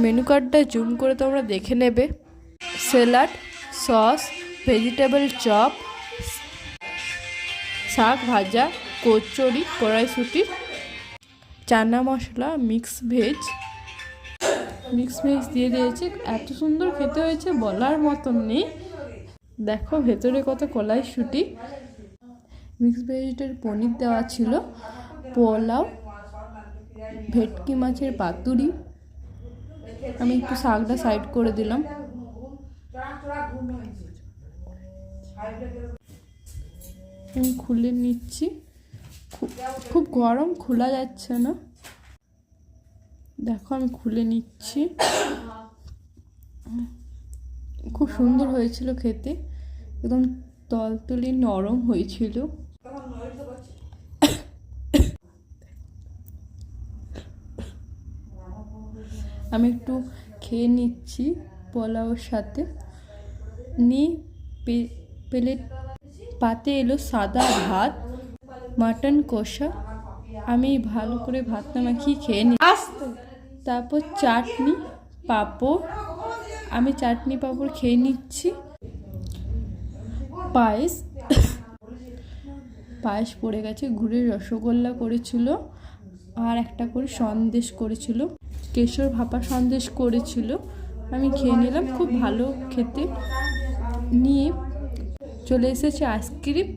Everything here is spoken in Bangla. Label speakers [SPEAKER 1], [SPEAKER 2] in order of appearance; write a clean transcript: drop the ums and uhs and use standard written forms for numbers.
[SPEAKER 1] মেনু কার্ডটা জুম করে তোমরা দেখে নেবে। স্যালাড, সস, ভেজিটেবল চপ, শাক ভাজা, কচুরি, কড়াইশুঁটি, চানা মশলা, মিক্স ভেজ দিয়ে দিয়েছে। এত সুন্দর খেতে হয়েছে বলার মতন নেই। দেখো ভেতরে কত কড়াইশুঁটি। মিক্স ভেজিটের পনির দেওয়া ছিল, পোলাও, ভেটকি মাছের পাতুরি। আমি একটু শাকটা সাইড করে দিলাম। আমি খুলে নিচ্ছি। খুব গরম, খোলা যাচ্ছে না। দেখো আমি খুলে নিচ্ছি। খুব সুন্দর হয়েছিল খেতে, একদম তলতলি নরম হয়েছিল। আমি একটু খেয়ে নিচ্ছি পোলাওর সাথে। প্লেট পাতে এলো সাদা ভাত, মাটন কষা। আমি ভালো করে ভাতটা মাখিয়ে খেয়ে নিই। তারপর চাটনি, পাঁপড়। আমি চাটনি পাঁপড় খেয়ে নিচ্ছি। পায়েস পড়ে গেছে। গুড়ের রসগোল্লা করেছিল, আর একটা করে সন্দেশ করেছিল, কেশর ভাপা সন্দেশ করেছিল। আমি খেয়ে নিলাম, খুব ভালো খেতে। নিয়ে চলে এসেছে আইসক্রিম।